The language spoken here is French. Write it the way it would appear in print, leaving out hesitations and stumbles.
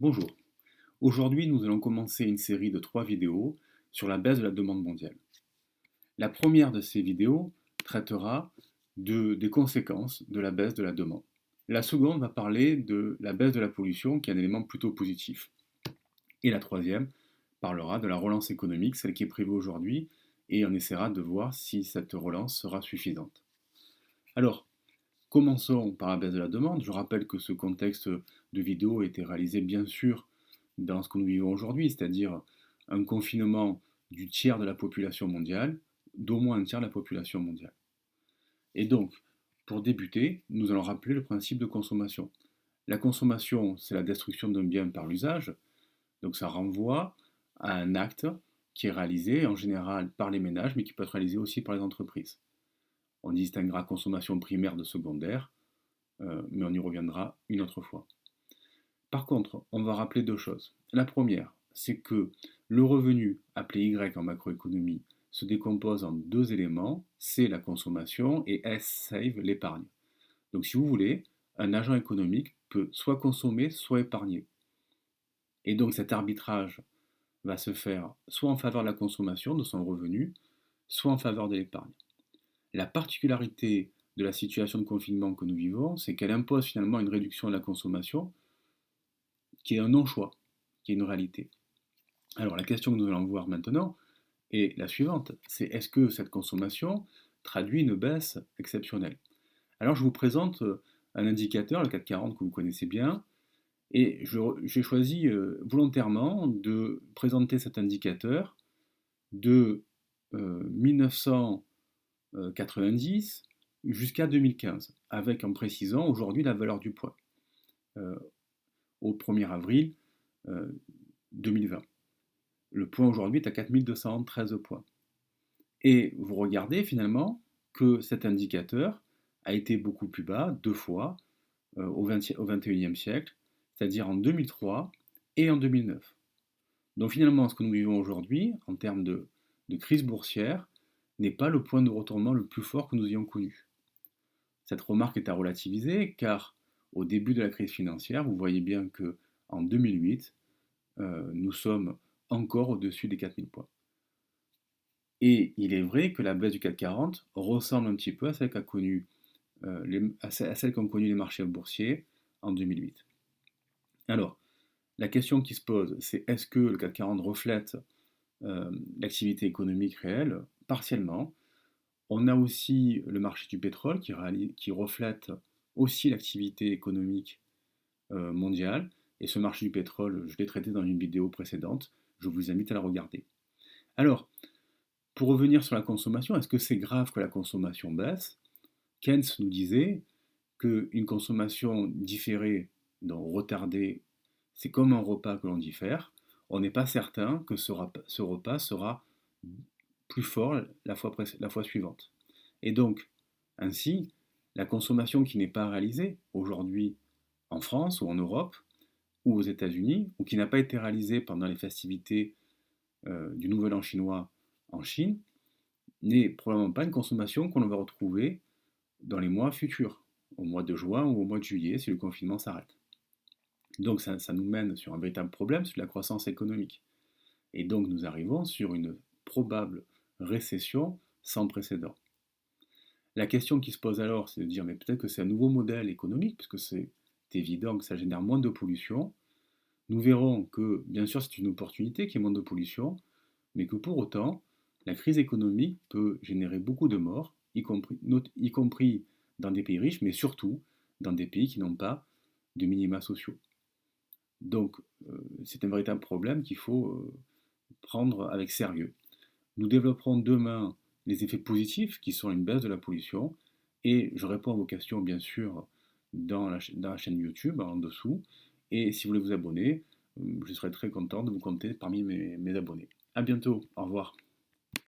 Bonjour, aujourd'hui nous allons commencer une série de 3 vidéos sur la baisse de la demande mondiale. La première de ces vidéos traitera des conséquences de la baisse de la demande. La seconde va parler de la baisse de la pollution, qui est un élément plutôt positif. Et la troisième parlera de la relance économique, celle qui est prévue aujourd'hui, et on essaiera de voir si cette relance sera suffisante. Alors, commençons par la baisse de la demande. Je rappelle que ce contexte de vidéo a été réalisé bien sûr dans ce que nous vivons aujourd'hui, c'est-à-dire un confinement du tiers de la population mondiale, d'au moins un tiers de la population mondiale. Et donc, pour débuter, nous allons rappeler le principe de consommation. La consommation, c'est la destruction d'un bien par l'usage, donc ça renvoie à un acte qui est réalisé en général par les ménages, mais qui peut être réalisé aussi par les entreprises. On distinguera consommation primaire de secondaire, mais on y reviendra une autre fois. Par contre, on va rappeler deux choses. La première, c'est que le revenu, appelé Y en macroéconomie, se décompose en deux éléments, c'est la consommation et S, save, l'épargne. Donc si vous voulez, un agent économique peut soit consommer, soit épargner. Et donc cet arbitrage va se faire soit en faveur de la consommation, de son revenu, soit en faveur de l'épargne. La particularité de la situation de confinement que nous vivons, c'est qu'elle impose finalement une réduction de la consommation qui est un non-choix, qui est une réalité. Alors la question que nous allons voir maintenant est la suivante, c'est est-ce que cette consommation traduit une baisse exceptionnelle? Alors je vous présente un indicateur, le CAC 40 que vous connaissez bien, et j'ai choisi volontairement de présenter cet indicateur de 1990 jusqu'à 2015, avec en précisant aujourd'hui la valeur du poids, euh, au 1er avril 2020. Le point aujourd'hui est à 4213 points. Et vous regardez finalement que cet indicateur a été beaucoup plus bas, deux fois, au XXIe siècle, c'est-à-dire en 2003 et en 2009. Donc finalement, ce que nous vivons aujourd'hui, en termes de crise boursière, n'est pas le point de retournement le plus fort que nous ayons connu. Cette remarque est à relativiser, car au début de la crise financière, vous voyez bien que en 2008, nous sommes encore au-dessus des 4000 points. Et il est vrai que la baisse du CAC 40 ressemble un petit peu à celle qu'ont connu les marchés boursiers en 2008. Alors, la question qui se pose, c'est est-ce que le CAC 40 reflète l'activité économique réelle? Partiellement. On a aussi le marché du pétrole qui reflète aussi l'activité économique mondiale. Et ce marché du pétrole, je l'ai traité dans une vidéo précédente. Je vous invite à la regarder. Alors, pour revenir sur la consommation, est-ce que c'est grave que la consommation baisse? Keynes nous disait qu'une consommation différée, donc retardée, c'est comme un repas que l'on diffère. On n'est pas certain que ce repas sera plus fort la fois suivante. Et donc, ainsi, la consommation qui n'est pas réalisée aujourd'hui en France ou en Europe ou aux États-Unis, ou qui n'a pas été réalisée pendant les festivités du Nouvel An chinois en Chine, n'est probablement pas une consommation qu'on va retrouver dans les mois futurs, au mois de juin ou au mois de juillet, si le confinement s'arrête. Donc ça nous mène sur un véritable problème, sur la croissance économique. Et donc nous arrivons sur une probable récession sans précédent. La question qui se pose alors, c'est de dire, mais peut-être que c'est un nouveau modèle économique, puisque c'est évident que ça génère moins de pollution. Nous verrons que, bien sûr, c'est une opportunité qu'il y ait moins de pollution, mais que pour autant, la crise économique peut générer beaucoup de morts, y compris dans des pays riches, mais surtout dans des pays qui n'ont pas de minima sociaux. Donc, c'est un véritable problème qu'il faut prendre avec sérieux. Nous développerons demain les effets positifs qui sont une baisse de la pollution, et je réponds à vos questions, bien sûr, dans la chaîne YouTube, en dessous. Et si vous voulez vous abonner, je serai très content de vous compter parmi mes abonnés. A bientôt, au revoir.